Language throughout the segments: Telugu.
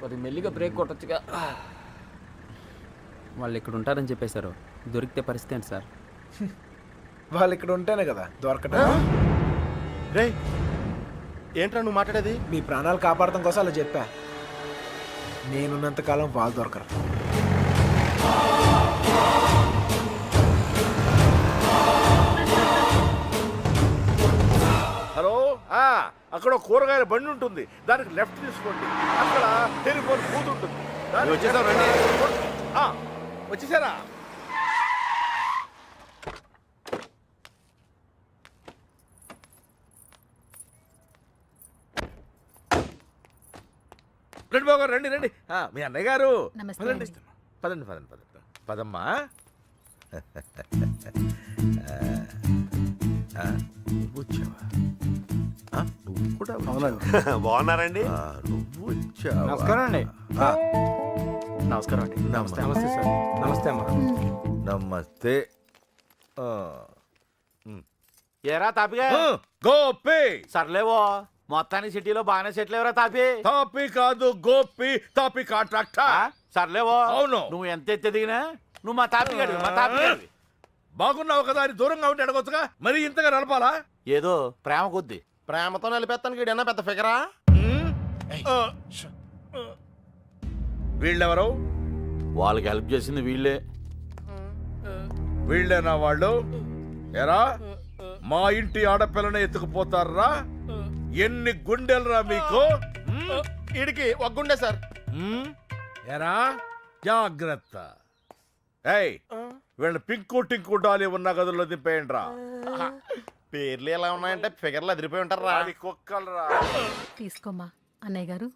కొద్ది మెల్లిగా బ్రేక్ కొట్టొచ్చుగా. వాళ్ళు ఇక్కడ ఉంటారని చెప్పేశారు, దొరికితే పరిస్థితి ఏంటి సార్? వాళ్ళు ఇక్కడ ఉంటేనే కదా దొరకటం. రే ఏంట్రా నువ్వు మాట్లాడేది? మీ ప్రాణాలు కాపాడటం కోసం అలా చెప్పా. నేనున్నంత కాలం వాళ్ళు దొరకరు. హలో, అక్కడ కూరగాయల బండి ఉంటుంది, దానికి లెఫ్ట్ తీసుకోండి. అక్కడ టెలిఫోన్ బూత్ ఉంటుంది. వచ్చేసారా? రండి బాబు గారు, రండి రండి. మీ అన్నయ్య గారు పదండి పదండి పదండి పదండి పదమ్మా. నువ్వు వచ్చావా? నువ్వు కూడా బాగున్నారండి? నువ్వు వచ్చావా? నమస్కారం అండి. నమస్కారం అండి. నమస్తే. నమస్తే సార్. నమస్తే అమ్మా. నమస్తే. ఏరా తాపిగా? గోపి. సర్లేవో మొత్తానికి సిటీలో బాగానే సెటిల్ ఎవరా తాపి? తాపి కాదు గోపి, తాపి కాంట్రాక్టర్. సర్లేవో. అవును. నువ్వు ఎంత ఎత్తి దిగినా నువ్వు మా తాపి గడివి, మా తాపి గడివి. బాగున్నావు కదా అని దూరంగా ఉంటే అడగొచ్చుగా, మరి ఇంతగా నడపాలా? ఏదో ప్రేమ కొద్ది. ప్రేమతో నిలిపేస్తానికి ఈడన్నా పెద్ద ఫిగరా? వీళ్ళెవరు? వాళ్ళకి హెల్ప్ చేసింది వీళ్ళే. వీళ్ళేనా వాళ్ళు? ఎరా, మా ఇంటి ఆడపిల్లని ఎత్తుకుపోతారా? ఎన్ని గుండెలరా మీకు? ఈడికి ఒక గుండె సార్. ఎరా, జాగ్రత్త. ఏయ్, వీళ్ళ పింకు టింకు డాలి ఉన్న గదుల్లో దింపేయండి రా. పేర్లు ఎలా ఉన్నాయంటే ఫిగర్లు అదిరిపోయి ఉంటారా? కుక్కలరా. తీసుకోమ్మా అన్నయ్య గారు.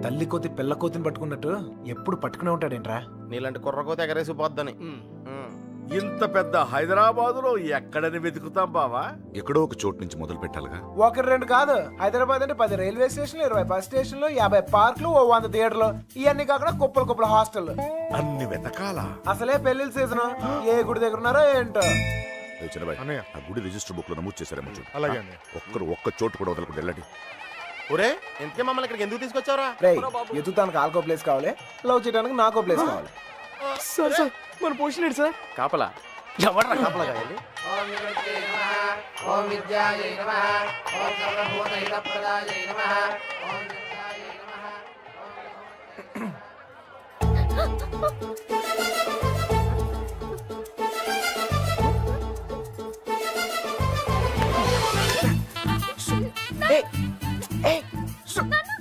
తల్లి కోతి పిల్ల కోతిని పట్టుకున్నట్టు ఎప్పుడు పట్టుకునే ఉంటాడేంట్రా? నీలాంటి కుర్రకోత ఎగరేసిపోద్దని. ఇంత పెద్ద హైదరాబాదులో ఎక్కడని వెతుకుతాం బావా? ఎక్కడో ఒక చోటు నుంచి మొదలు పెట్టాలిగా. ఒకటి రెండు కాదు, హైదరాబాద్ అంటే 10 రైల్వే స్టేషన్లు, 20 బస్ స్టేషన్లు, 50 పార్కులు, 100 థియేటర్లు, ఇవన్నీ కాకుండా కుప్పలు కుప్పల హాస్టల్. అన్ని వెతకాలా? అసలే పెళ్లిళ్ళ సీజన్. ఏ గుడి దగ్గర ఉన్నారో ఏంటో. చిన్నబాయ్, ఆ గుడి రిజిస్టర్ బుక్ లో నమోదు చేశారేమో చూడు. అలాగే. ఒక్క చోటు కూడా వదలకుండా వెళ్ళండి. ఒరే ఇంతకే మమ్మల్ని ఇక్కడికి ఎందుకు తీసుకొచ్చారా? రేయ్, ఎదుగుతానికి ఆల్కో ప్లేస్ కావాలి, లవ్ చేయడానికి నాకో ప్లేస్ కావాలి. సార్ సార్, మన పోషన్ సార్. కాపలా ఎవడ్రా కాపలా కాయాలి?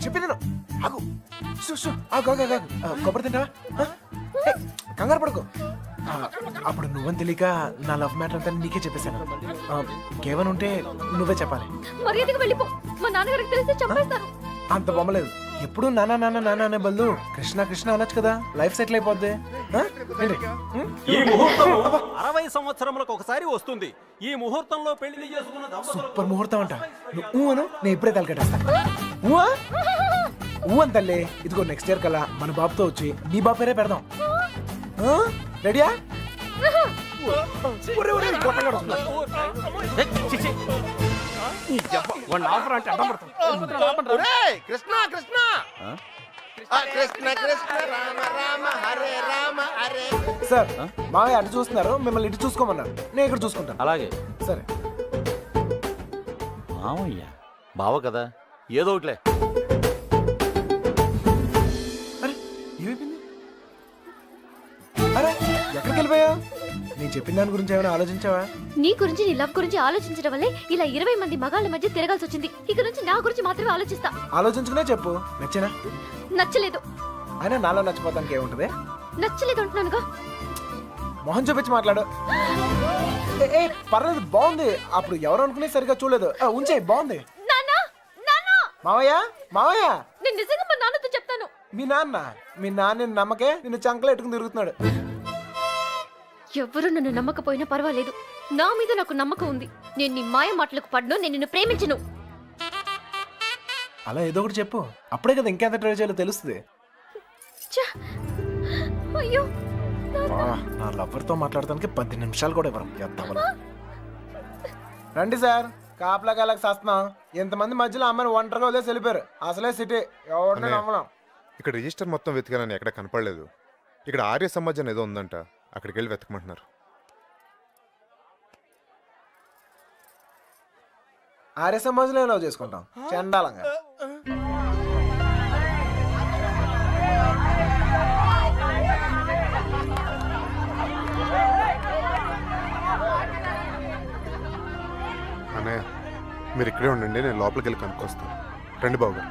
చెప్పేది ఆగు. కొబ్బరి తింటావా? కంగారు పడుకో. అప్పుడు నువ్వని తెలియక నా లవ్ మ్యాటర్ అంతా నీకే చెప్పేశాను. ఇంకేమైనా ఉంటే నువ్వే చెప్పాలి. మర్యాదగా వెళ్ళిపో, మా నాన్నగారికి తెలిస్తే చంపేస్తారు. అంత బొమ్మలేదు. ఎప్పుడు నాన్న నాన్న నాన్న అనే బదులు కృష్ణ కృష్ణ అనొచ్చు కదా, లైఫ్ సెటిల్ అయిపోద్ది. ఈ ముహూర్తం 60 సంవత్సరములకు ఒకసారి వస్తుంది. ఈ ముహూర్తంలో పెళ్లి చేసుకున్న సూపర్ ముహూర్తం అంట. నువ్వు అను, నేను ఇప్పుడే తలకెట్టేస్తాను. ఊ అని తల్లి. ఇదిగో నెక్స్ట్ ఇయర్ కల్లా మన బాబుతో వచ్చి నీ బాబు పేరే పెడదాం. రెడీయా? కృష్ణ కృష్ణ కృష్ణ కృష్ణ రామ రామ హరే రామ హరే. సార్, మావయ్య అటు చూస్తున్నారు, మిమ్మల్ని ఇటు చూసుకోమన్నారు. నేను ఇక్కడ చూసుకుంటాను. అలాగే. సరే. మామయ్య బావ కదా, ఏదో ఒకట్లే. అరే ఏమైపోయింది? అరే ఎక్కడికి వెళ్ళిపోయావు? నేను చెప్పిన దాని గురించి ఏమైనా ఆలోచించావా? నీ గురించి, నీ లవ్ గురించి ఆలోచించడం వల్లే ఇలా 20 మంది మగాళ్ళ మధ్య తిరగాల్సి వచ్చింది. ఇక నుంచి నా గురించి మాత్రమే ఆలోచిస్తా. ఆలోచించుకునే చెప్పు. నచ్చేనా? నచ్చలేదు. అయినా నాలో నచ్చిపోతానికి ఏముంటది? నచ్చలేదు అంటున్నానుగా. మొహం చూపించి మాట్లాడు. ఏ పర్లేదు, బాగుంది. అప్పుడు ఎవరు అనుకునే సరిగా చూడలేదు. ఉంచే, బాగుంది. మావయ్య మావయ్య, నేను నిజంగా మా నాన్నతో చెప్తాను. మీ నాన్న నమ్మకే నిన్ను చంకలో ఎట్టుకుని తిరుగుతున్నాడు. ఎవరు నన్ను నమ్మకపోయినా పర్వాలేదు, నా మీద నాకు నమ్మకం ఉంది. నేను నీ మాయ మాటలకు పడ్ను, నేను నిన్ను ప్రేమించను. అలా ఏదో ఒకటి చెప్పు, అప్పుడే కదా ఇంకెంత ట్రై చేయాలో తెలుస్తుంది. అయ్యో, నా లవర్తో మాట్లాడటానికి 10 నిమిషాలు కూడా ఇవ్వరు. రండి సార్, కాపలా కాలకి సస్తున్నాం. ఇంతమంది మధ్యలో అమ్మాయిని ఒంటరిగా వదిలేసి వెళ్ళిపోయారు. అసలే సిటీ ఎవరిని అన్నయ్య. నమ్మలేం. ఇక్కడ రిజిస్టర్ మొత్తం వెతికానని ఎక్కడ కనపడలేదు. ఇక్కడ ఆర్య సమాజం ఏదో ఉందంట, అక్కడికి వెళ్ళి వెతకమంటున్నారు. ఆర్య సమాజంలో లవ్ చేసుకుంటాం చండాలంగా. అన్నయ్య మీరు ఇక్కడే ఉండండి, నేను లోపలికి వెళ్ళి కనుక్కొస్తాను. రండి బాబు గారు.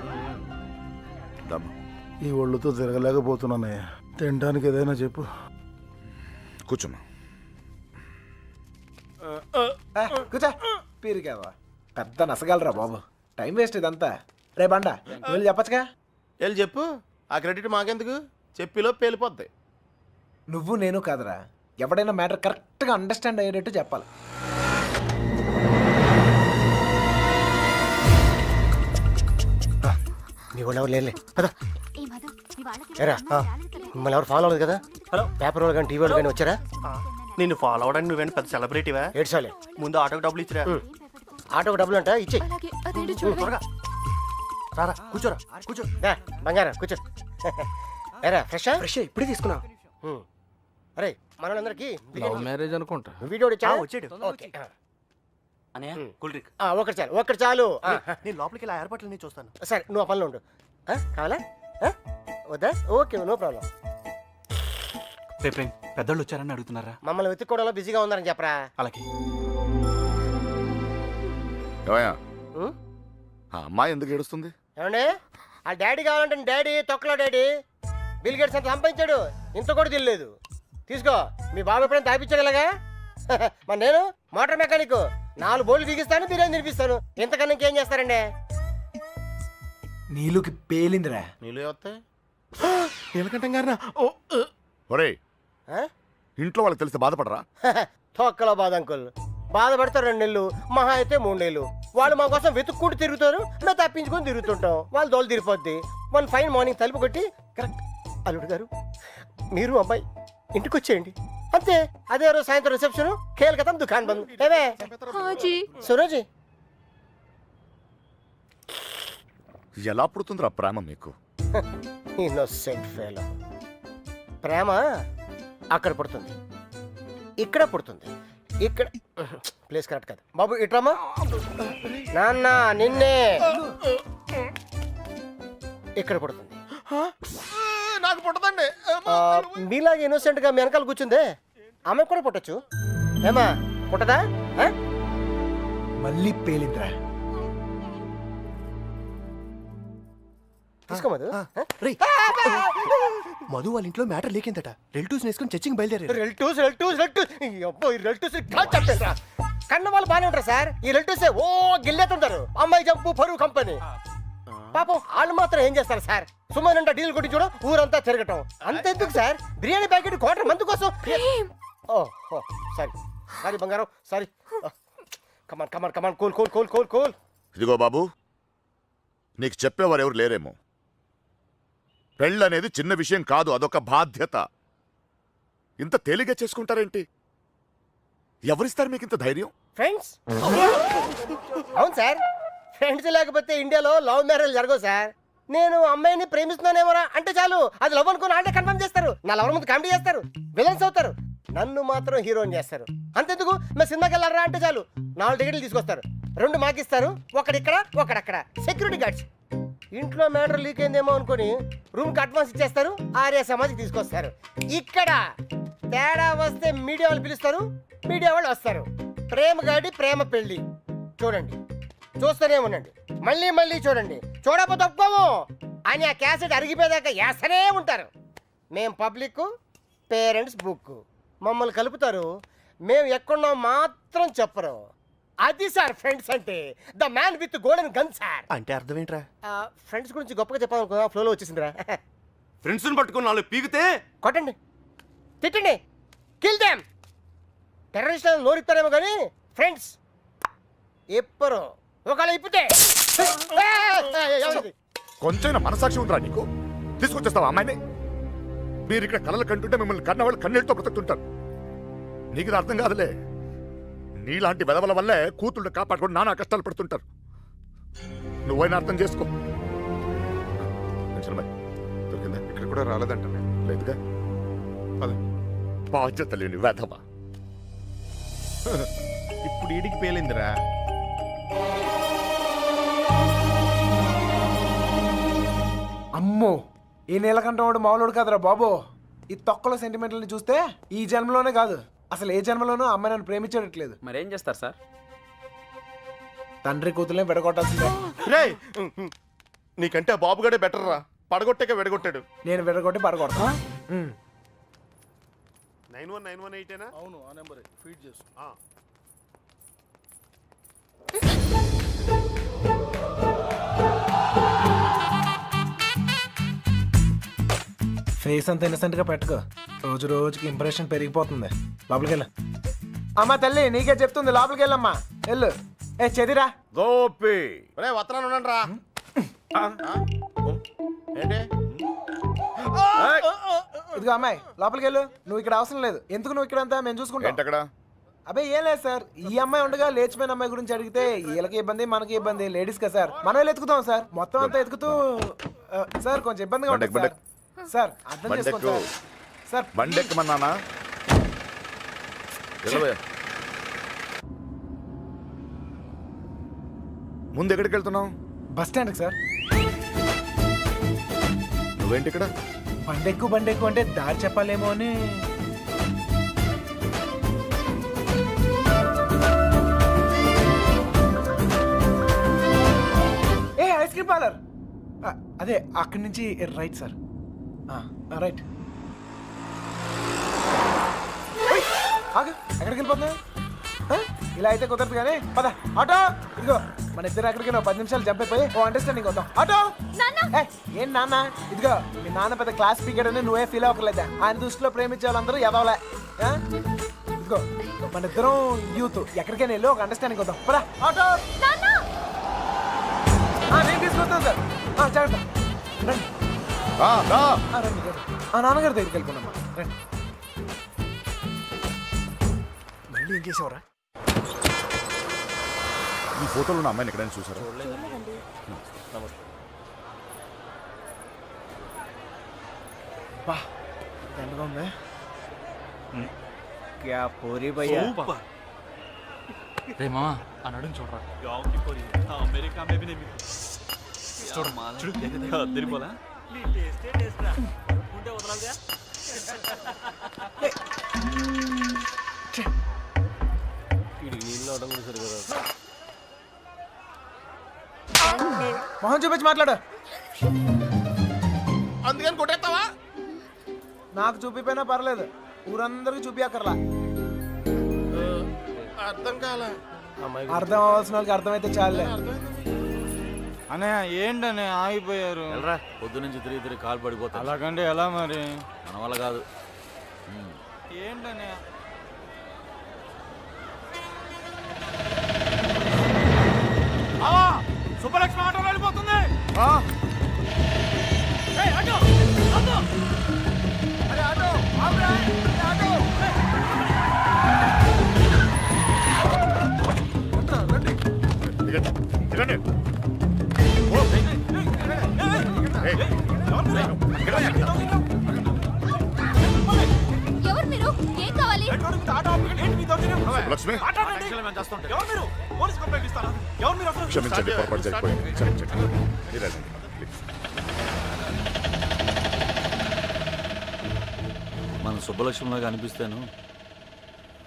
దమ్ము. ఈ ఒళ్ళుతో తిరగలేకపోతున్నానయ్య. తినడానికి ఏదైనా చెప్పు. కూర్చోమ్మా. కూర్చో పీరికేవా, పెద్ద నసగలరా బాబు. టైం వేస్ట్ ఇదంతా. రే బండ వెళ్ళి చెప్పచ్చుగా. వెళ్ళి చెప్పు, ఆ క్రెడిట్ మాకెందుకు, చెప్పిలో పేలిపోద్ది. నువ్వు నేను కాదురా, ఎవడైనా మ్యాటర్ కరెక్ట్గా అండర్స్టాండ్ అయ్యేటట్టు చెప్పాలి. నీ వాళ్ళు ఎవరు లేలే కదా. ఎరా మిమ్మల్ని ఎవరు ఫాలో అవ్వదు కదా. హలో పేపర్ వాళ్ళు కానీ టీవీ వాళ్ళు కానీ వచ్చారా? నిన్ను ఫాలో అవడానికి నువ్వేంటి పెద్ద సెలబ్రిటీవా? ఏడ్చాలే. ముందు ఆటోకి డబ్బులు ఇచ్చిరా. ఆటోకి డబ్బులు అంట ఇచ్చే. త్వరగా రారా, కూర్చోరా, కూర్చో. బంగారం కూర్చో. ఎరా ఫ్రెషా? ఫ్రెష్ ఇప్పుడే తీసుకున్నా. అరే మనోళ్ళందరికీ లవ్ మ్యారేజ్ అనుకుంటా. వీడియో వచ్చాడు. ఓకే. అనయ్య కూల్ డ్రింక్. ఒకటి చాలు, ఒక్కటి చాలు. నేను లోపలికి ఇలా ఏర్పాట్లు నేను చూస్తాను. సరే నువ్వు ఆ పనిలో ఉండు. కావాలా వద్దా? Okay no problem. రేపు పెద్దోళ్ళు వచ్చారని అడుగుతున్నారా? మమ్మల్ని వెతుక్కోవడంలో బిజీగా ఉన్నారని చెప్పరా. అలాగే. ఏమయ్యా, ఉం? ఆ అమ్మాయి ఎందుకు ఏడుస్తుంది? ఏమండి ఆ డాడీ కావాలంటే డాడీ తొక్కలో డాడీ బిల్ గేట్స్ అంత సంపాదించాడు, ఇంత కూడా తెలియలేదు. తీసుకో, మీ బాబు ఎప్పుడైనా తాపించగలగా. మరి నేను మోటార్ మెకానిక్, 4 బోర్లు బిగిస్తాను, బిర్యానీ తినిపిస్తాను. ఇంతకన్నా ఇంకేం చేస్తారండి? నీళ్ళకి పేలిందిరా. నీళ్ళు వస్తాయి. నీలకంఠం గారినా? ఒరేయ్, ఇంట్లో వాళ్ళకి తెలిస్తే బాధపడరా? తొక్కలో బాధ అంకుల్. బాధపడతారు 2 నెలలు, మహా అయితే 3 నెలలు. వాళ్ళు మా కోసం వెతుక్కుంటూ తిరుగుతారు, మేము తప్పించుకొని తిరుగుతుంటాం. వాళ్ళు దోలు తిరిగిపోద్ది. 1 ఫైన్ మార్నింగ్ తలుపు కొట్టి కరెక్ట్ అల్లుడు గారు మీరు అబ్బాయి ఇంటికి వచ్చేయండి అంతే. అదే రోజు సాయంత్రం రిసెప్షన్, కేల్కతం దుకాన్ బంద్. ఏమే సురోజీ? ఎలా పుడుతుందిరా ప్రేమ మీకు? Innocent fellow. ప్రేమ అక్కడ పుడుతుంది, ఇక్కడ పుడుతుంది. ఇక్కడ ప్లేస్ కరెక్ట్ కాదు బాబు. ఇట్రామా నాన్న, నిన్నే ఇక్కడ పుడుతుంది. నాకు పుట్టదండి. మీలాగా ఇన్నోసెంట్ గా మీ వెనకాల కూర్చుందే ఆమె కూడా పుట్టచ్చు. ఏమా పుట్టదా? మళ్ళీ పేలిందిరా. తీసుకో మధు. మధు వాళ్ళ ఇంట్లో మ్యాటర్ లేకిందట. రిలేటివ్స్ వేసుకుని చర్చికి బయలుదేరారు. రిలేటివ్స్ కన్న వాళ్ళు బాగానే ఉంటారు సార్. ఈ రిలేటివ్స్ ఓ గిల్లేతుంటారు. అమ్మాయి జంపు పరువు కంపెనీ. పాపం వాళ్ళు మాత్రం ఏం చేస్తారు సార్? సుమారు డీల్ కొట్టి చూడ ఊరంతా తిరగటం. అంతెందుకు sir, biryani packet quarter month కోసం. ఓ సారీ సారీ బంగారం, sorry. Come on come on come on, cool cool cool cool cool. ఇదిగో బాబు, నీకు చెప్పేవారు ఎవరు లేరేమో. పెళ్ళనేది చిన్న విషయం కాదు, అదొక బాధ్యత. ఇంత తేలిగ్గా చేసుకుంటారేంటి? ఎవరిస్తారు మీకు ఇంత ధైర్యం? ఫ్రెండ్స్. అవును సార్, ఫ్రెండ్స్ లేకపోతే ఇండియాలో లవ్ మ్యారేజ్ జరగవు సార్. నేను అమ్మాయిని ప్రేమిస్తున్నానేమోరా అంటే చాలు, అది లవ్ అనుకుని అంటే కన్ఫర్మ్ చేస్తారు. నా లవర్ ముందు కామెడీ చేస్తారు, విలన్స్ అవుతారు. నన్ను మాత్రం హీరోని చేస్తారు. అంతెందుకు మేము సినిమాకి వెళ్ళారా అంటే చాలు 4 టికెట్లు తీసుకొస్తారు. 2 మాకిస్తారు, ఒకడిక్కడ ఒకడక్కడ. Security guards. ఇంట్లో మ్యాటర్ లీక్ అయిందేమో అనుకుని రూమ్కి అడ్వాన్స్ ఇచ్చేస్తారు. ఆర్య సమాజ్కి తీసుకొస్తారు. ఇక్కడ తేడా వస్తే మీడియా వాళ్ళు పిలుస్తారు, మీడియా వాళ్ళు వస్తారు. ప్రేమ గాడి ప్రేమ పెళ్లి చూడండి, చూస్తూనే ఉండండి, మళ్ళీ మళ్ళీ చూడండి. చూడకపోతే ఒప్పుకోము అని ఆ క్యాసెట్ అరిగిపోయేదాకా వేస్తూనే ఉంటారు. మేం పబ్లిక్, పేరెంట్స్ బుక్. మమ్మల్ని కలుపుతారు, మేము ఎక్కడున్నాం మాత్రం చెప్పరు. అది సార్ ఫ్రెండ్స్ అంటే. The man with golden gun sir. అంటే అర్థం ఏంట్రా? ఫ్రెండ్స్ గురించి గొప్పగా చెప్పాలనుకున్నా, ఫ్లోలో వచ్చేసిందిరా. ఫ్రెండ్స్ పట్టుకుని 4 పీకితే కొట్టండి, తిట్టండి, కిల్ దెమ్. టెర్రరిస్టులను నోరిస్తారేమో కానీ ఫ్రెండ్స్ ఎప్పరు. ఒకవేళ ఇప్పితే కొంచెం మనసాక్షి ఉందిరా నీకు? తీసుకొచ్చేస్తావా అమ్మాయిని? మీరు ఇక్కడ కలలు కంటుంటే మిమ్మల్ని కన్నవాళ్ళు కన్నీళ్ళతో బ్రతుకుతుంటారు. నీకు ఇది అర్థం కాదులే. నీలాంటి వెదవల వల్లే కూతుళ్ళు కాపాడుకొని నానా కష్టాలు పడుతుంటారు. నువ్వైనా అర్థం చేసుకో. నిమిషం బాయ్, దొరికిందా? ఇక్కడ కూడా రాలేదంట లేదుగా. పద. బాధ్యత లేని వెధవ. ఇప్పుడు ఈడికి పేలిందిరా. అమ్మో, ఈ నీలకంఠ వాడు మామూలుడు కాదురా బాబు. ఈ తొక్కల సెంటిమెంట్లని చూస్తే ఈ జన్మలోనే కాదు, అసలు ఏ జన్మలోనూ అమ్మాయి నన్ను ప్రేమించట్లేదు. మరేం చేస్తారు సార్? తండ్రి కూతుర్లే విడగొట్టాల్సిందే. రేయ్ నీకంటే ఆ బాబుగాడే బెటర్ రా. పడగొట్టాక విడగొట్టాడు. నేను విడగొట్టి పడగొడతా. 91918 అవును, ఆ నెంబర్ ఫీడ్ చేసు. ఫేస్ అంత ఇన్నసెంట్ గా పెట్టుకో, రోజు రోజుకి ఇంప్రెషన్ పెరిగిపోతుంది. లోపలికి వెళ్ళు. అమ్మా తల్లి నీకే చెప్తుంది, లోపలికి వెళ్ళమ్మా. వెళ్ళు. ఏ చెదిరా. గోపి రే వత్తనాను ఉండండి రా. ఏంటి ఇదిగో అమ్మాయి, లోపలికి వెళ్ళు. నువ్వు ఇక్కడ అవసరం లేదు. ఎందుకు నువ్వు ఇక్కడ అంతా మేము చూసుకుంటాం. ఏంటక్కడ? అబ్బాయి ఏం లేదు సార్, ఈ అమ్మాయి ఉండగా లేచిపోయిన అమ్మాయి గురించి అడిగితే వీళ్ళకి ఇబ్బంది మనకి ఇబ్బంది. లేడీస్ కదా సార్, మనం వెళ్ళి ఎత్తుకుతాం సార్. మొత్తం అంతా ఎత్తుకుతూ సార్ కొంచెం ఇబ్బందిగా ఉంటుంది సార్. సార్ అర్థం చేసుకోండి సార్. సార్ బండెక్కమన్నానా? ముందు ఎక్కడికి వెళ్తున్నావు? బస్ స్టాండ్కి సార్. నువ్వేంటి ఇక్కడ? బండెక్కు అంటే దారి చెప్పాలేమో అని. ఏ ఐస్ క్రీమ్ పార్లర్, అదే అక్కడి నుంచి రైట్ సార్. రైట్. ఆగు, ఎక్కడికి వెళ్ళిపోతున్నా? ఇలా అయితే కుదరదు కానీ పద. ఆటో ఇదిగో, మన ఇద్దరు ఎక్కడికి 10 నిమిషాలు జంప్ అయిపోయి ఓ అండర్స్టాండింగ్ వద్దాం. ఆటో. ఏం నాన్న? ఇదిగో మీ నాన్న పెద్ద క్లాస్ స్పీకర్ అని నువ్వే ఫీల్ అవ్వకలేదా? ఆయన దృష్టిలో ప్రేమించే వాళ్ళందరూ ఎదవలే. ఇదిగో మన ఇద్దరం యూత్, ఎక్కడికైనా వెళ్ళి ఒక అండర్స్టాండింగ్ వద్దాం. పద. ఆటో. నేను తీసుకొస్తాను సార్. జాగ్రత్త. రండి. రండి. నాన్నగారి దగ్గరికి వెళ్ళిపోనమ్మా. రండి. మళ్ళీ ఏం చేసావురా? ఈ ఫోటోలో ఉన్న అమ్మాయిని ఎక్కడైనా చూసారా? బా ఎండగా ఉంది. రే మామా అన్నాడు చూడరా. మొహం చూపించి మాట్లాడు. అందుకని కొట్టేస్తావా? నాకు చూపిపోయినా పర్లేదు, ఊరందరికి చూపియక్కర్లా. అర్థం కాలే. అర్థం అవ్వాల్సిన వాళ్ళకి అర్థమైతే చాలే. అన్నయ్య ఏంటనే ఆగిపోయారు? వెళ్ళరా, పొద్దు నుంచి తిరిగి కాలు పడిపోతా. అలాగంటే ఎలా మరి? మన వల్ల కాదు. ఏంటనే? సుబ్బలక్ష్మి ఆటో వెళ్ళిపోతుంది. ఎవరు మీరు? ఏం కావాలి? లక్ష్మి క్షమించండి, పొరపాటు జరిగిపోయింది. క్షమించండి. మీరు రండి, ప్లీజ్. మన సుబ్బలక్ష్మిలాగా అనిపిస్తాను.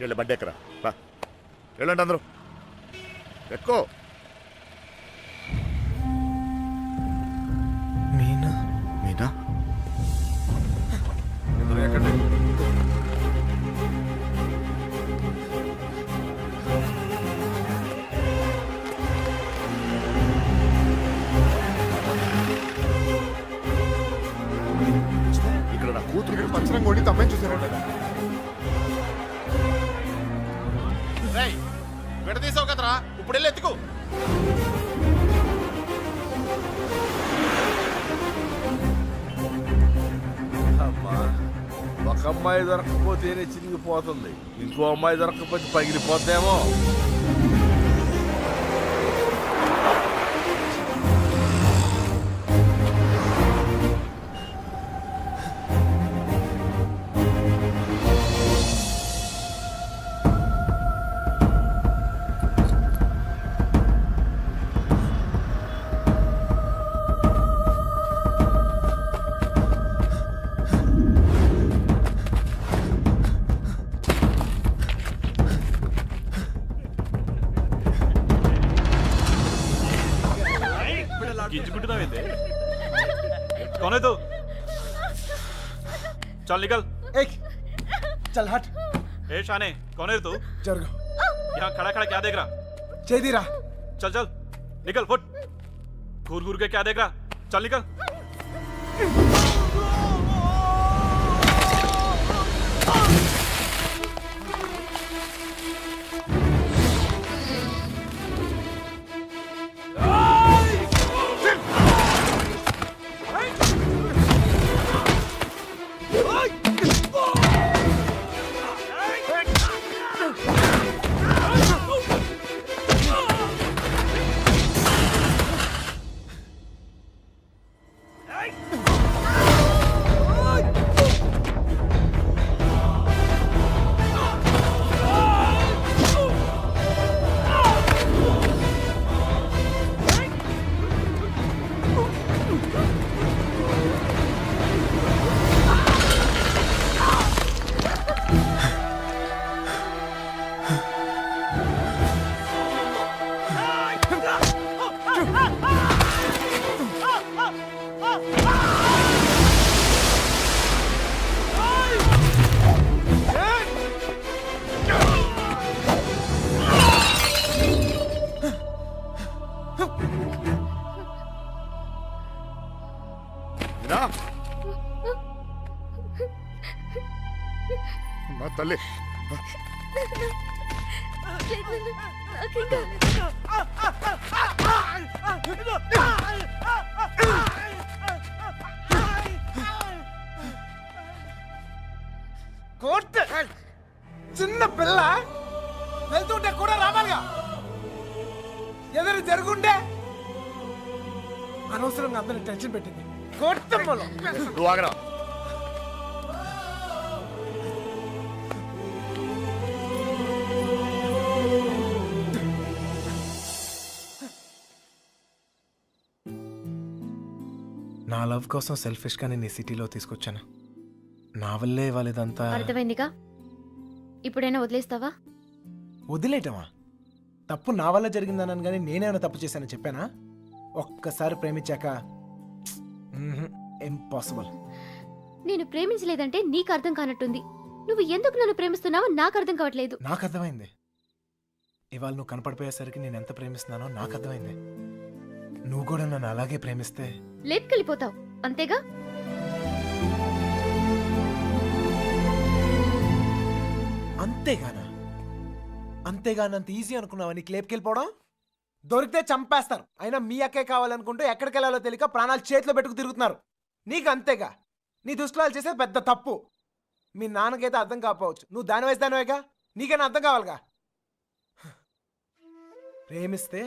వీళ్ళ బండి ఎక్కరా. వెళ్ళండి అందరూ, ఎక్కువ. మీనా మీనా ఇక్కడ నా కూతురు పచ్చరం కొడి తమ్మని చూసారంట. విడదీసావు కదరా, ఇప్పుడు వెళ్ళి ఎత్తుకు. ఒక అమ్మాయి దొరకకపోతేనే చిరిగిపోతుంది, ఇంకో అమ్మాయి దొరకకపోతే పగిలిపోద్దేమో. गिंजुకుంటున్నావేంటి? कौन है तू? चल निकल। ఏయ్ చల్ హట్. ए शाने, कौन है तू? జరుగు. यहाँ खड़ा खड़ा क्या देख रहा? చేదిరా. चल चल निकल, फुट। घूर घूर के क्या देख रहा? चल निकल। మీనా? నా తల్లి కోర్టు చిన్న పిల్ల వెళ్తుంటే కూడా రావాలిగా. ఎదురు జరుగుండే అనవసరంగా అందరిని టెన్షన్ పెట్టింది. కోర్టు నువ్వు ఆగరా. నా లవ్ కోసం సెల్ఫిష్ గానే నీ సిటీలో తీసుకొచ్చాను. నా వల్లే వాళ్ళదంతా. అర్థమైందిగా, ఇప్పుడైనా వదిలేస్తావా? వదిలేయటమా? తప్పు నా వల్ల జరిగిందన్నాను కానీ నేనేమైనా తప్పు చేశానని చెప్పానా? ఒక్కసారి ప్రేమించాక ఇంపాసిబుల్. నేను ప్రేమించలేదంటే నీకు అర్థం కానట్టుంది. నువ్వు ఎందుకు నన్ను ప్రేమిస్తున్నావో నాకు అర్థం కావట్లేదు. నాకు అర్థమైంది. ఇవాళ నువ్వు కనపడిపోయేసరికి నేను ఎంత ప్రేమిస్తున్నానో నాకు అర్థమైంది. నువ్వు కూడా నన్ను అలాగే ప్రేమిస్తే లేపుకెళ్ళిపోతావు, అంతేగా? అంతేగానా? అంతేగానంత ఈజీ అనుకున్నావా నీకు లేపుకెళ్ళిపోవడం? దొరికితే చంపేస్తారు. అయినా మీ అక్కే కావాలనుకుంటూ ఎక్కడికి వెళ్ళాలో తెలియక ప్రాణాలు చేతిలో పెట్టుకు తిరుగుతున్నారు. నీకు అంతేగా? నీ దుస్తులాలు చేసేది పెద్ద తప్పు. మీ నాన్నకైతే అర్థం కాకపోవచ్చు, నువ్వు దాని వయసు దానివేగా, నీకైనా అర్థం కావాలిగా. ప్రేమిస్తే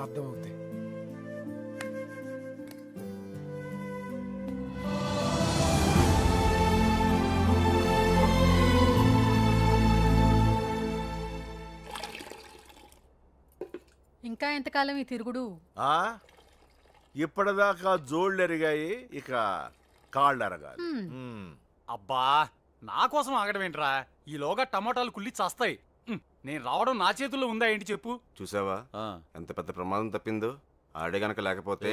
అర్థమవుతాయి. ఇంకా ఎంతకాలం ఈ తిరుగుడు? ఇప్పటిదాకా జోళ్ళు ఎరిగాయి, ఇక కాళ్ళు ఎరగాలి. అబ్బా, నా కోసం ఆగడం ఏంట్రా? ఈలోగా టమాటాలు కుళ్ళి చస్తాయి. నేను రావడం నా చేతుల్లో ఉందా ఏంటి చెప్పు? చూసావా ఎంత పెద్ద ప్రమాదం తప్పిందో? ఆడే గనక లేకపోతే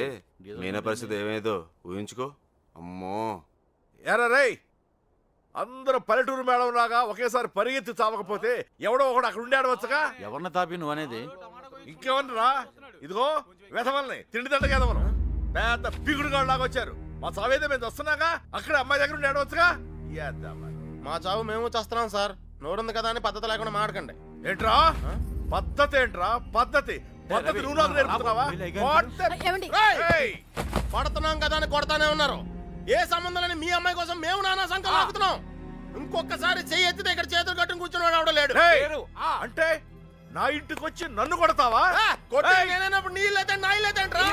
మీనా పరిస్థితి ఏమేదో ఊహించుకో. అమ్మో. ఎరా రేయ్, అందరూ పల్లెటూరు మేడం లాగా ఒకేసారి పరిగెత్తి చావకపోతే ఎవడో ఒకడు అక్కడ ఉండి ఆడవచ్చుగా. ఎవరిని తాపి నువ్వు అనేది? ఇంకేమన్నా? ఇదిగో వెధవల్ని తిండి దండగా ఎదవను పెద్ద పిగుడుగా లాగా వచ్చారు. మా చావేదో మేము వస్తున్నాగా, అక్కడ అమ్మాయి దగ్గర ఉండి ఆడవచ్చుగా. మా చావు మేము చేస్తున్నాం సార్. నోరుంది కదా అని పద్ధతి లేకుండా మాడకండి. ఏంట్రా పద్ధతి? ఏంట్రా పద్ధతి? పద్ధతి నువ్వు నాకు నేర్పుతున్నావా? కొడుతున్నాం కదా అని కొడతానే ఉన్నారు. ఏ సంబంధం లేని మీ అమ్మాయి కోసం మేము నానా సంకలం ఆగుతున్నాం. ఇంకొకసారి చెయ్యి ఎత్తితే ఇక్కడ చేతులు కట్టుకుని కూర్చొని అవడం లేడు. అంటే నా ఇంటికి వచ్చి నన్ను కొడతావా? నేనప్పుడు నీళ్ళైతే నా ఇల్లేదంట్రా.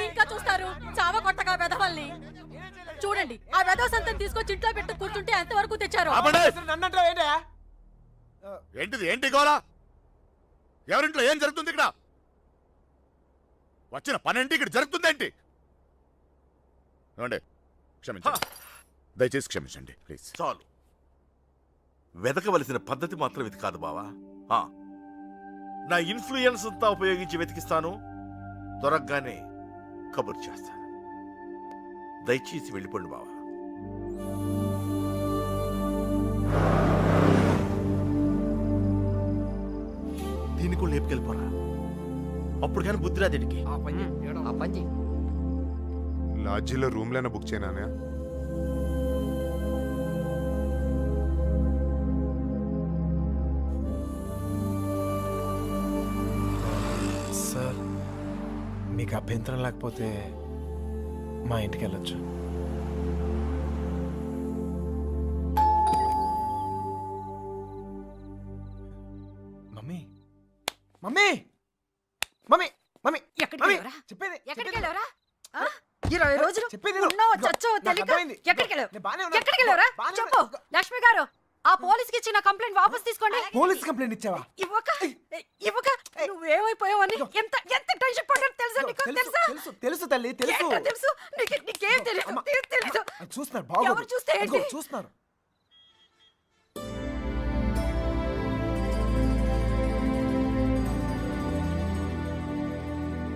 ఇంకా చూస్తారు చావ కొట్టగా వెధవల్ని. చూడండి ఆ వెధవ సంతం తీసుకొచ్చి ఇంట్లో పెట్టు కూర్చుంటే ఎంతవరకు తెచ్చారు. ఏంటిది ఏంటి గోలా? ఎవరింట్లో ఏం జరుగుతుంది ఇక్కడ? వచ్చిన పనేంటి ఇక్కడ జరుగుతుందేంటి? ఏమండి క్షమించండి, దయచేసి క్షమించండి ప్లీజ్. చాలు, వెతకవలసిన పద్ధతి మాత్రం ఇది కాదు బావా. నా ఇన్ఫ్లుయెన్స్ అంతా ఉపయోగించి వెతికిస్తాను, త్వరగానే కబుర్ చేస్తాను. దయచేసి వెళ్ళిపోండి బావా. దీన్ని కూడా లేపుకెళ్ళిపోరా, అప్పుడు కానీ బుద్ధి రాదేడికి. లాడ్జీలో రూమ్లైనా బుక్ చేయనా? సార్ మీకు అభ్యంతరం లేకపోతే మా ఇంటికి వెళ్ళొచ్చు. Mummy mummy mummy mummy mummy చెప్పేది 20 రోజులు చెప్పేది ఉన్నావో చచ్చావో తెలియక ఎక్కడికి వెళ్ళావురా? చెప్పు లక్ష్మి గారు, ఆ పోలీస్కి ఇచ్చిన కంప్లైంట్ వాపస్ తీసుకోండి. పోలీస్ కంప్లైంట్ ఇచ్చావా? ఇవ్వక నువ్వేమైపోయావని ఎంత ఎంత టెన్షన్ పడ్డాను తెలుసా నీకు? తెలుసా? తెలుసు తెలుసు తల్లి తెలుసు. ఏంటో తెలుసు నీకేం తెలియదు. చూస్తున్నారు బాబు, ఎవరు చూస్తే ఏంటి? చూస్తున్నారు.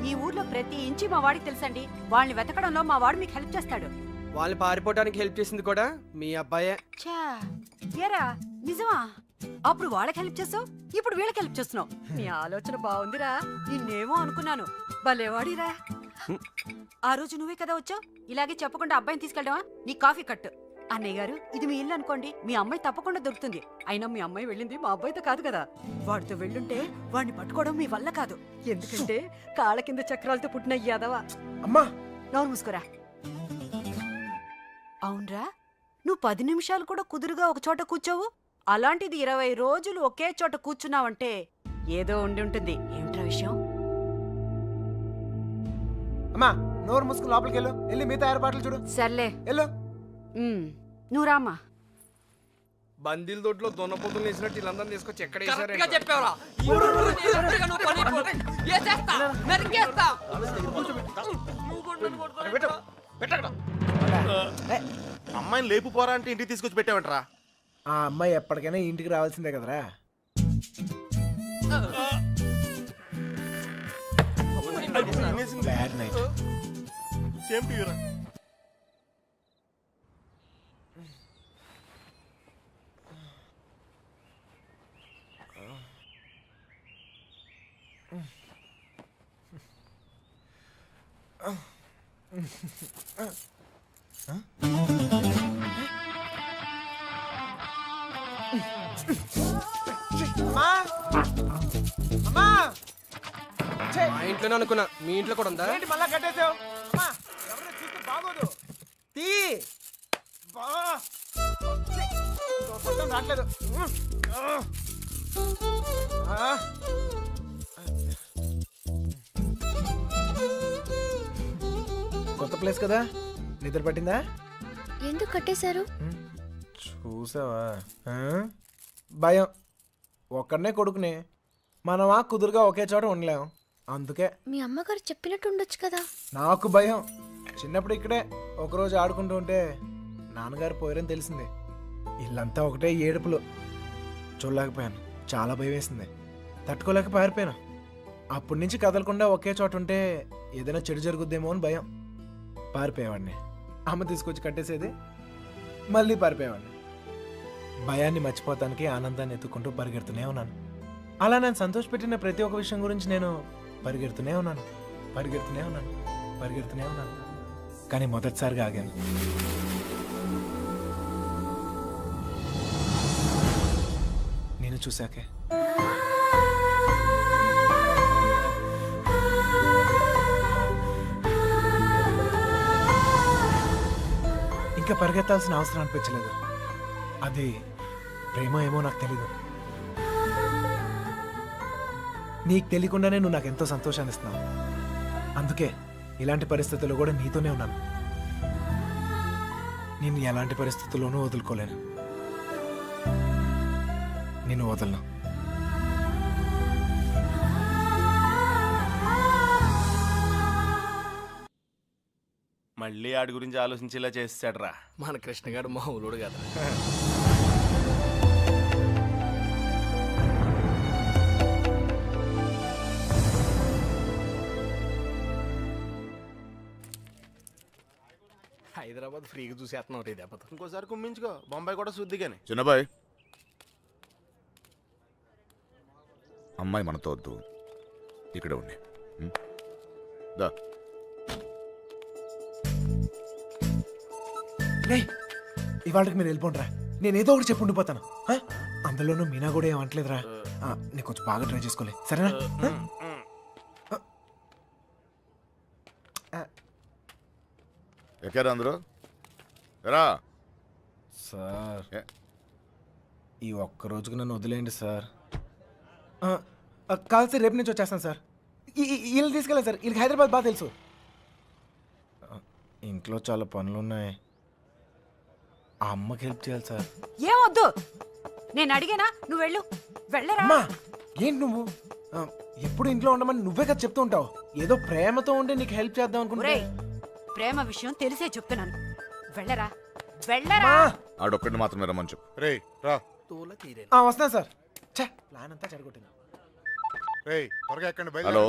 ఈ ఊర్లో ప్రతి ఇంచి మా వాడికి తెలుసండి. వాళ్ళని వెతకడంలో మా వాడు మీకు హెల్ప్ చేస్తాడు. వాళ్ళు పారిపోవడానికి హెల్ప్ చేసింది కూడా మీ అబ్బాయే. ఏరా నిజమా? అప్పుడు వాళ్ళకి హెల్ప్ చేస్తావు, ఇప్పుడు వీళ్ళకి హెల్ప్ చేస్తున్నావు. నీ ఆలోచన బాగుందిరా. నిన్నేమో అనుకున్నాను, భలేవాడిరా. ఆ రోజు నువ్వే కదా వచ్చావు. ఇలాగే చెప్పకుండా అబ్బాయిని తీసుకెళ్ళడమా? నీ కాఫీ కట్టు. అన్నయ్య గారు, ఇది మీ ఇల్లు అనుకోండి, మీ అమ్మాయి తప్పకుండా దొరుకుతుంది. అయినా మీ అమ్మాయి వెళ్ళింది మా అబ్బాయితో కాదు కదా. వాడితో వెళ్ళుంటే వాడిని పట్టుకోవడం మీ వల్ల కాదు. ఎందుకంటే కాళ్ళ కింద చక్రాలతో పుట్టిన యాదవా. అమ్మా నోరు మూసుకోరా. అవునరా, నువ్వు 10 నిమిషాలు కూడా కుదురుగా ఒక చోట కూర్చోవు. అలాంటిది 20 రోజులు ఒకే చోట కూర్చున్నావంటే ఏదో ఉండి ఉంటుంది. ఏమిట్రా విషయం? అమ్మా నోరు ముసుకు లోపలికి వెళ్ళు. వెళ్ళి మిగతా ఏర్పాట్లు చూడు. సర్లే వెళ్ళు. నువ్వు రామ్మా. బందీల దొడ్లో దొన్నపోతులు వేసినట్టు వీళ్ళందరినీ తీసుకొచ్చి ఎక్కడ అమ్మాయిని లేపు పోరా అంటే ఇంటికి తీసుకొచ్చి పెట్టావంటరా. ఆ అమ్మాయి ఎప్పటికైనా ఇంటికి రావాల్సిందే కదరా. Bad night. సేమ్ టు యూరా. మా ఇంట్లోనే అనుకున్నా, మీ ఇంట్లో కూడా ఉందా? ఏంటి మళ్ళా కట్టేసావు? ఎవరైనా చూస్తే బాగోదు. తీ రావట్లేదు. కొత్త ప్లేస్ కదా, నిద్ర పట్టిందా? ఎందుకు కట్టేశారు? చూసావా? భయం. ఒక్కడనే కొడుకుని మనమా కుదురుగా ఒకే చోట ఉండలేం, అందుకే. మీ అమ్మగారు చెప్పినట్టు ఉండొచ్చు కదా. నాకు భయం. చిన్నప్పుడు ఇక్కడే ఒకరోజు ఆడుకుంటూ ఉంటే నాన్నగారు పోయారని తెలిసింది. ఇల్లంతా ఒకటే ఏడుపులు. చూడలేకపోయాను, చాలా భయం వేసింది. తట్టుకోలేక పారిపోయాను. అప్పటి నుంచి కదలకుండా ఒకే చోట ఉంటే ఏదైనా చెడు జరుగుద్దేమో అని భయం. పారిపోయేవాడిని. అమ్మ తీసుకొచ్చి కట్టేసేది, మళ్ళీ పారిపోయేవాడిని. భయాన్ని మర్చిపోతానికి ఆనందాన్ని ఎత్తుకుంటూ పరిగెడుతూనే ఉన్నాను. అలా నేను సంతోషపెట్టిన ప్రతి ఒక్క విషయం గురించి నేను పరిగెడుతూనే ఉన్నాను. కానీ మొదటిసారిగా ఆగాను. నేను చూశాకే. ఇంకా పరిగెత్తాల్సిన అవసరం అనిపించలేదు. అది ప్రేమ ఏమో నాకు తెలీదు. నీకు తెలియకుండానే నువ్వు నాకు ఎంతో సంతోషాన్ని ఇస్తున్నావు. అందుకే ఇలాంటి పరిస్థితుల్లో కూడా నీతోనే ఉన్నాను. నేను ఎలాంటి పరిస్థితుల్లోనూ వదులుకోలేను. నిన్ను వదలను. మళ్ళీ ఆడి గురించి ఆలోచించేలా చేస్తాడ్రా. మన కృష్ణగాడు మామూలుడు కదా. హైదరాబాద్ ఫ్రీగా చూసేస్తున్నావు రే దెబ్బతో. ఇంకోసారి కుమ్మించుకో, బొంబాయి కూడా శుద్ధిగానే. చిన్నబాయ్, అమ్మాయి మనతో వద్దు, ఇక్కడ ఉండి. దా. రే ఇవాళకి మీరు వెళ్ళిపోండిరా. నేను ఏదో ఒకటి చెప్పి ఉండిపోతాను. అందులోనూ మీనా కూడా ఏమంటలేదురా. నేను కొంచెం బాగా ట్రై చేసుకోలే, సరేనా? ఎక్కారా అందరూ? ఎరా సార్ ఈ ఒక్క రోజుకు నన్ను వదిలేయండి సార్. కాదు సార్, రేపు నుంచి వచ్చేస్తాను సార్. వీళ్ళు తీసుకెళ్ళాలి సార్. వీళ్ళకి హైదరాబాద్ బాగా తెలుసు. ఇంట్లో చాలా పనులు ఉన్నాయి. ఆ అమ్మకి హెల్ప్ చేయాలి సార్. ఏమొద్దు, నేను అడిగానా? నువ్వు వెళ్ళు. వెళ్ళరా. అమ్మా ఏంటి నువ్వు ఎప్పుడు ఇంట్లో ఉండమని నువ్వే కదా చెప్తూ ఉంటావు. ఏదో ప్రేమతో ఉండి నీకు హెల్ప్ చేద్దాం అనుకుంటే. ఒరేయ్, ప్రేమ విషయం తెలిసే చెప్తున్నాను. వెళ్ళరా, వెళ్ళరా. ఆడొక్కడిని మాత్రమే రమ్మని చెప్పు. రే రా. వస్తాను సార్. ఛే, ప్లాన్ అంతా చెడగొట్టింది. రే త్వరగా ఎక్కండి. హలో,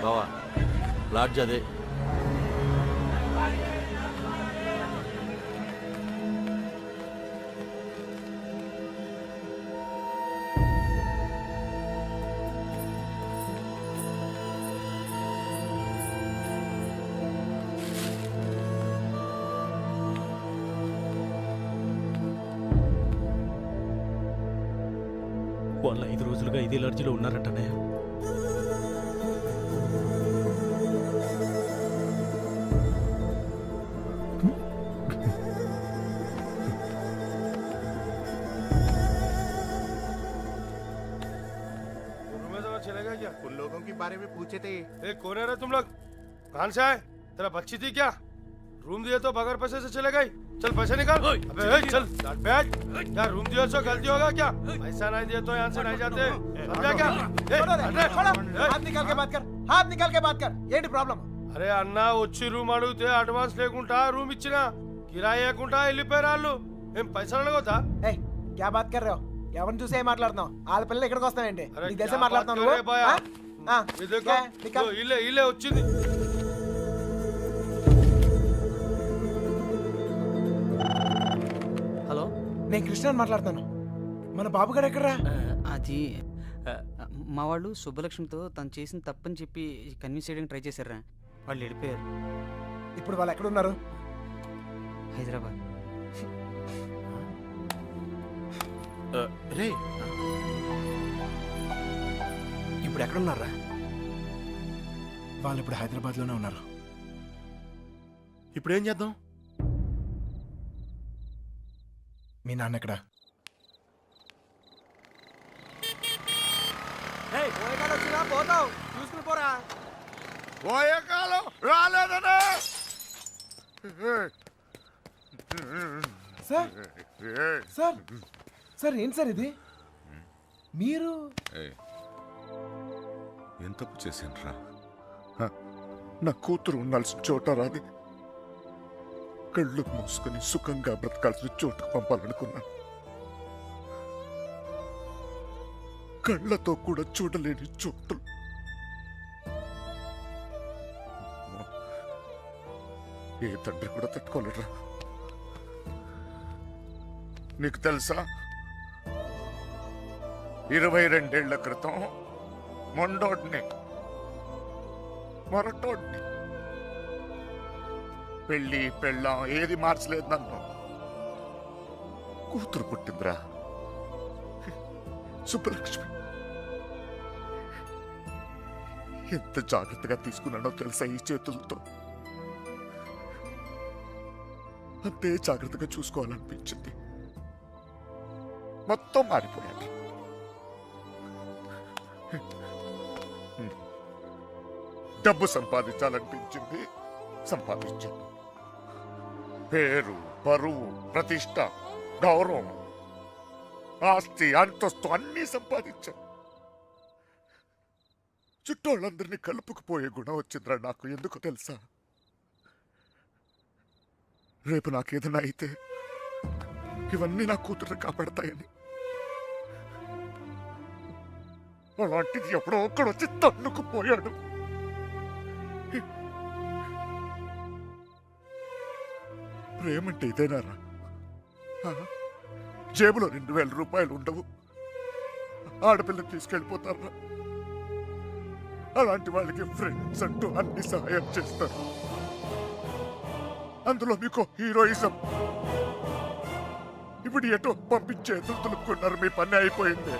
బావా లాడ్జ్ అదే. వాళ్ళు 5 రోజులుగా ఇదే లాడ్జిలో ఉన్నారంటనే. चलेगा क्या? उन लोगों के बारे में पूछे थे। कौन है रे तुम लोग? कहाँ से आए? तेरा बच्ची थी क्या? रूम दिए तो बगैर पैसे से चले गई? चल पैसे निकाल। अबे चल बैठ। क्या रूम दिए तो गलती होगा क्या? पैसा नहीं दिए तो यहाँ से नहीं जाते, समझा क्या? हाथ निकाल के बात कर. हाथ निकाल के बात कर. ఏంటి ప్రాబ్లం? అరే అన్న, వచ్చి రూమ్ అడిగితే అడ్వాన్స్ లేకుండా రూమ్ ఇచ్చినా, కిరాయి లేకుండా వెళ్ళిపోయారు వాళ్ళు. ఏం పైసలు అడగొద్దా? ఏయ్ क्या बात कर रहे हो? ఎవరిని చూసి ఏం మాట్లాడుతున్నావు? వాళ్ళ పిల్లలు ఇక్కడికి వస్తావేంటి? అరే నీకు తెలిసే क्या మాట్లాడుతున్నావు बात कर रहे भैया? నువ్వు? ये देखो, నికాల్. ఇల్లే ఇల్లే వచ్చింది. హలో, నేను కృష్ణని మాట్లాడుతాను. మన బాబు గారు ఎక్కడరా? అది మా వాళ్ళు సుబ్బలక్ష్మితో తను చేసిన తప్పని చెప్పి కన్విన్స్ చేయడానికి ట్రై చేశారా. వాళ్ళు వెళ్ళిపోయారు. ఇప్పుడు వాళ్ళు ఎక్కడున్నారు? హైదరాబాద్. రే ఇప్పుడు ఎక్కడున్నారా? వాళ్ళు ఇప్పుడు హైదరాబాద్లోనే ఉన్నారు. ఇప్పుడు ఏం చేద్దాం? మీ నాన్న ఎక్కడ? పోతావు, చూసుకుని పోరా. పోయే కాలం రాలేదనే. సార్ సార్ సార్ ఏంటి సార్ ఇది? మీరు ఏం తప్పు చేశాను రా? నా కూతురు ఉండాల్సిన చోట రాది. కళ్ళు మూసుకొని సుఖంగా బ్రతకాల్సిన చోటుకు పంపాలనుకున్నాను. కళ్ళతో కూడా చూడలేని చోటు. ఏ తండ్రి కూడా తట్టుకోలేరా. నీకు తెలుసా 22 క్రితం మొండోడ్ని మొరటోడ్ని పెళ్ళి పెళ్ళాం ఏది మార్చలేదు నన్ను. కూతురు పుట్టిందిరా, సుబ్బలక్ష్మి. ఎంత జాగ్రత్తగా తీసుకున్నానో తెలుసా ఈ చేతులతో. అంతే జాగ్రత్తగా చూసుకోవాలనిపించింది. మొత్తం మారిపోయాడు. డబ్బు సంపాదించాలనిపించింది, సంపాదించాను. పేరు, పరువు, ప్రతిష్ట, గౌరవం, ఆస్తి, అంతస్తు అన్నీ సంపాదించాను. చుట్టోళ్ళందరినీ కలుపుకుపోయే గుణం వచ్చిందిరా నాకు. ఎందుకు తెలుసా? రేపు నాకేదైనా అయితే ఇవన్నీ నా కూతురు కాపాడతాయని. అలాంటిది ఎప్పుడో ఒక్కడొచ్చి తన్నుకుపోయాడు. ప్రేమంటే ఇదేనారా? జేబులో 2000 రూపాయలు ఉండవు, ఆడపిల్లని తీసుకెళ్ళిపోతారా? అలాంటి వాళ్ళకి ఫ్రెండ్స్ అంటూ అన్ని సహాయం చేస్తారు. అందులో మీకు హీరోయిజం. ఇప్పుడు ఎటో పంపించే దులుపుకున్నారు, మీ పని అయిపోయింది.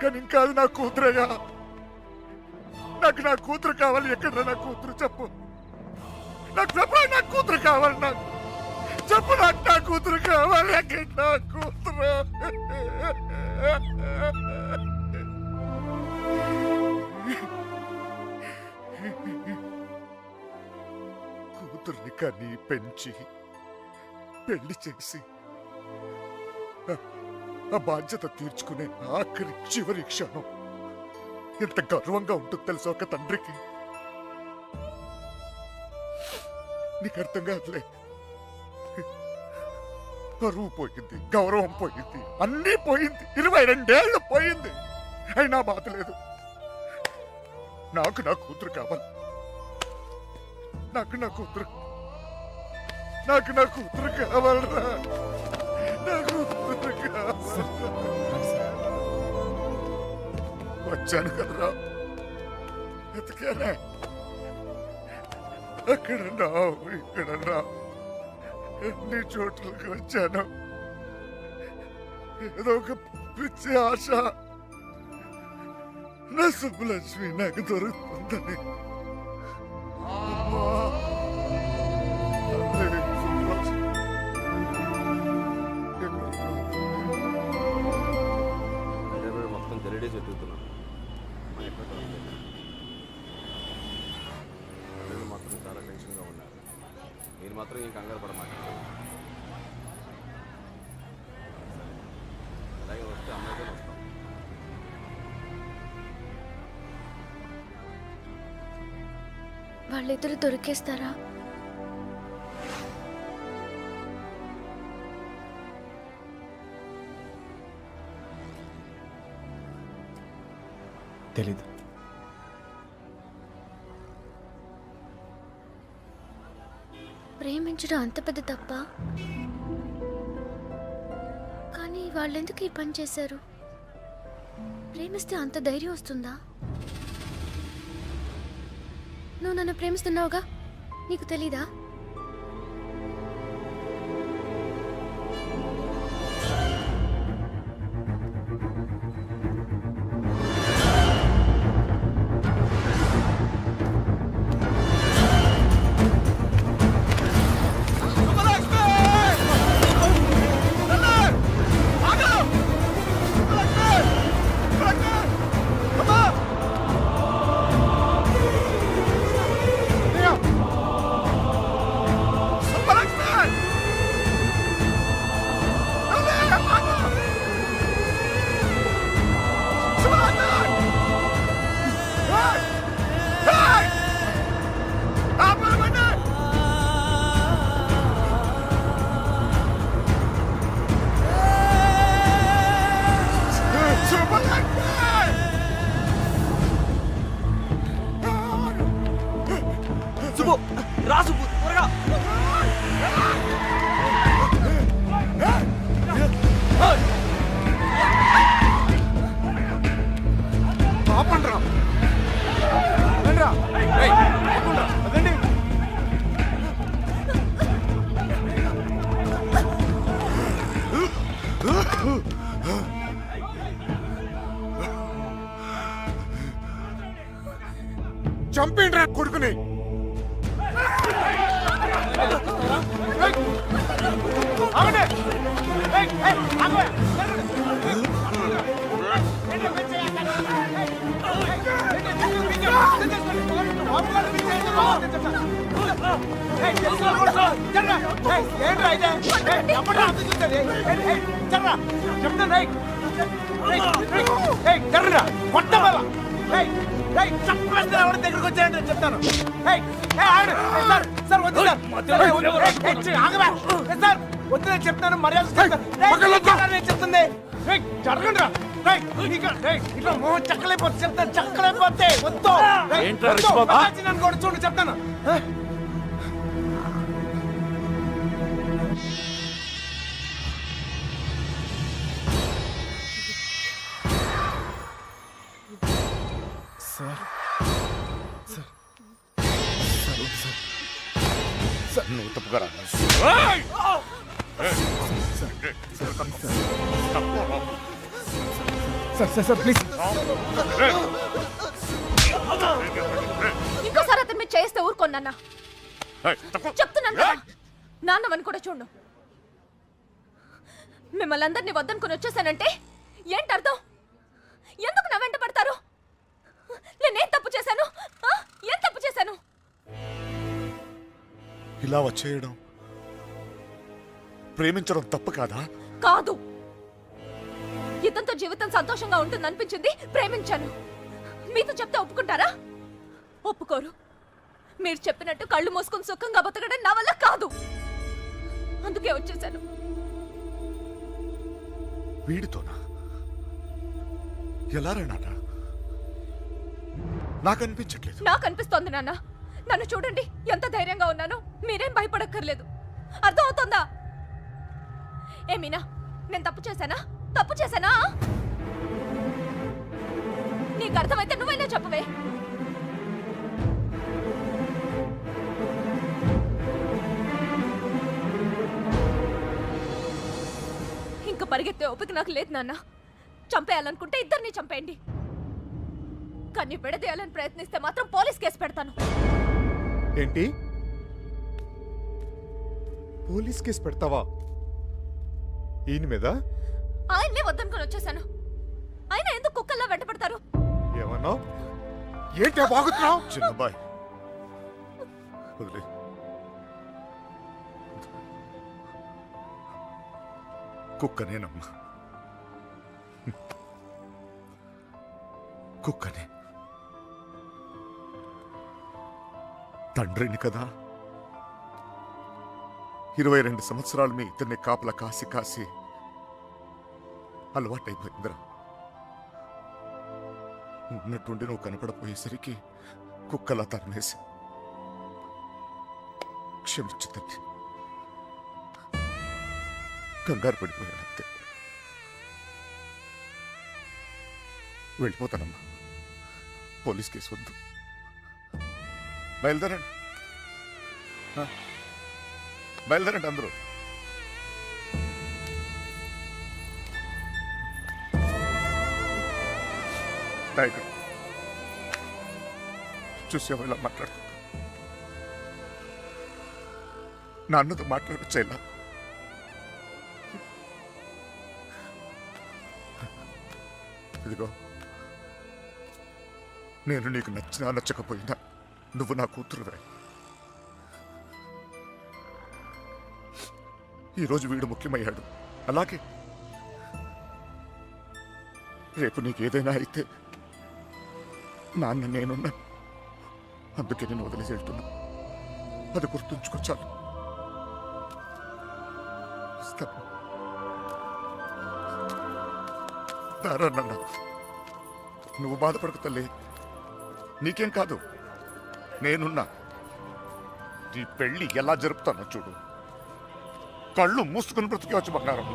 కానీ ఇంకా అది నా కూతురయ్యా. నాకు నా కూతురు కావాలి. ఎక్కడ నా కూతురు? చెప్పు నాకు, చెప్పు నా కూతురు కావాలి. నాకు చెప్పు, నాకు నా కూతురు కావాలి. ఎక్కడ నా కూతురు? కూతుర్ని కని పెంచి పెళ్లి చేసి ఆ బాధ్యత తీర్చుకునే ఆఖరి చివరి క్షణం ఎంత గర్వంగా ఉంటుంది తెలుసా ఒక తండ్రికి. నీకు అర్థం కాదులే. పరువు పోయింది, గౌరవం పోయింది, అన్నీ పోయింది. 22 ఏళ్ళు పోయింది. అయినా బాధ లేదు. నాకు నా కూతురు కావాలి. నాకు నా కూతురు కావాలరా. నా కూతురు కావాలి. వచ్చాను కదరా, ఎతికారా. అక్కడన్నా ఇక్కడన్నా ఎన్ని చోట్లకి వచ్చాను. ఏదో ఒక పిచ్చి ఆశ నా సుబ్బలక్ష్మి నాకు దొరుకుతుందని. అమ్మా, మొత్తం గరిడేసి వెతుకుతున్నాను. మాత్రం చాలా టెన్షన్గా ఉన్నారు. మీరు మాత్రం ఏం కంగారు పడమాకండి. అలాగే వస్తే అమ్మాయితో వస్తాం. వాళ్ళిద్దరు దొరికేస్తారా? తెలీదు. ప్రేమించడం అంత పెద్ద తప్ప? కానీ వాళ్ళెందుకు ఈ పని చేశారు? ప్రేమిస్తే అంత ధైర్యం వస్తుందా? నువ్వు నన్ను ప్రేమిస్తున్నావుగా, నీకు తెలీదా? రా సుబ్బు, త్వరగా. చంపేండి కొడుకుని. దగ్గరకు వచ్చాయండి చెప్తాను. సార్ వద్దు సార్ వద్దు చెప్తాను మర్యాద చెప్తుంది. జరగండి రా. ఇట్లా మోహన్ చక్కలైపోతే చెప్తాను. చక్కలైపోతే వద్దు నన్ను కూడా చూడు చెప్తాను. నువ్వు తప్పుగా సార్ ప్లీజ్. ఇంకోసారి అతను మీరు చేస్తే ఊరుకోన్నా చెప్తున్నాను కదా. నాన్నవని కూడా చూడు. మిమ్మల్ని అందరినీ వద్దనుకుని వచ్చేసానంటే ఏంటి అర్థం? ఎందుకు నా వెంట పడతారు? నేనేం తప్పు చేశాను? ఏం తప్పు చేశాను? ఇలా వచ్చేయడం ప్రేమించడం తప్పు కాదా? కాదు. ఇతనితో జీవితం సంతోషంగా ఉంటుంది అనిపించింది, ప్రేమించాను. మీతో చెప్తే ఒప్పుకుంటారా? ఒప్పుకోరు. మీరు చెప్పినట్టు కళ్ళు మూసుకుని సుఖంగా బతకడం నా వల్ల కాదు. అందుకే వచ్చేసాను. వీడితోనా? ఎలా రా నాన్న? నాకు అనిపించట్లేదు. నాకు అనిపిస్తోంది నాన్న. నన్ను చూడండి, ఎంత ధైర్యంగా ఉన్నాను. మీరేం భయపడక్కర్లేదు. అర్థం అవుతుందా? ఏమీనా, నేను తప్పు చేశానా? తప్పు చేశానా? నీకు అర్థమైతే నువ్వైనా చెప్పవే. ఇంక పరిగెత్తే ఓపిక నాకు లేదు నాన్న. చంపేయాలనుకుంటే ఇద్దరిని చంపేయండి. కానీ విడదీయాలని ప్రయత్నిస్తే మాత్రం పోలీస్ కేసు పెడతాను. ఏంటి? పోలీస్ కేసు పెడతావా? ఈయన మీద? ఆయన్నే వద్దనుకొని వచ్చేసాను. ఆయన ఎందుకు కుక్కల్లా వెంట పడతారు? ఏమన్నా? ఏంటి బాగుతున్నావు? చిన్నబాయ్ వదిలే. కుక్కనేనమ్మా, కుక్కనే. తండ్రిని కదా. 22 సంవత్సరాలు మీ ఇద్దరిని కాపలా కాసి కాసి అలవాటైపోయిందిరా. ఉన్నట్టుండి నువ్వు కనపడపోయేసరికి కుక్కలా తరిమేసి. క్షమించు తల్లి, కంగారు పడిపోయానంతే. వెళ్ళిపోతానమ్మా. పోలీస్ కేసు వద్దు. బయలుదేరండి, బయలుదేరండి అందరూ. నాయకుడు చూసేవా ఇలా మాట్లాడుతున్నా? నాన్నతో మాట్లాడొచ్చేలా. ఇదిగో, నేను నీకు నచ్చినా నచ్చకపోయినా నువ్వు నా కూతురువే. ఈరోజు వీడు ముఖ్యమయ్యాడు, అలాగే రేపు నీకు ఏదైనా అయితే నాన్న నేనున్నా. అందుకే నేను వదిలేసి వెళ్తున్నా. అది గుర్తుంచుకో చాలు. నాన్న, నువ్వు బాధపడకు తల్లి. నీకేం కాదు, నేనున్నా. నీ పెళ్లి ఎలా జరుపుతానో చూడు. కళ్ళు మూసుకుని బ్రతికి వచ్చి బంగారం.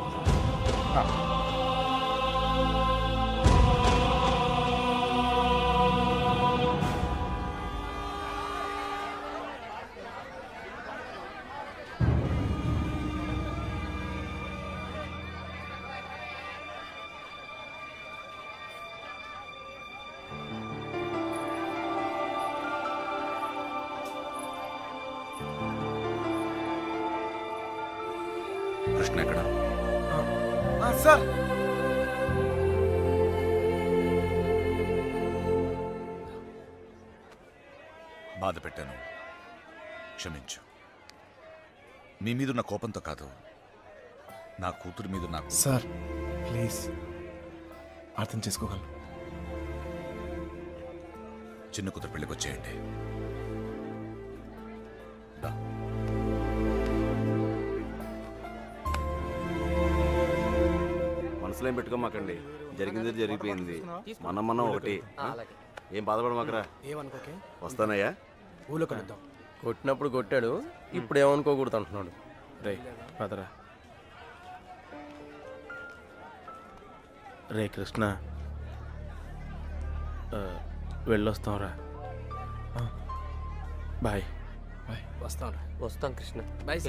కృష్ణ ఎక్కడ? సార్ బాధ పెట్టాను, క్షమించు. మీ మీదున్న కోపంతో కాదు, నా కూతురు మీద నాకు. సార్ ప్లీజ్ అర్థం చేసుకోగలను. చిన్న కూతురు పెళ్ళికి వచ్చేయండి. దా. మనసులో ఏం పెట్టుకోమాకండి, జరిగింది జరిగిపోయింది. మనం ఒకటి. ఏం బాధపడమాకరా. ఏమనుకోకే, వస్తానయ్యా. ఊళ్ళో కలుద్దాం. కొట్టినప్పుడు కొట్టాడు, ఇప్పుడు ఏమనుకోకూడదు అంటున్నాడు. రే పదరా. రే కృష్ణ, వెళ్ళొస్తాంరా. బాయ్. వస్తాం వస్తాం కృష్ణ. బాయ్.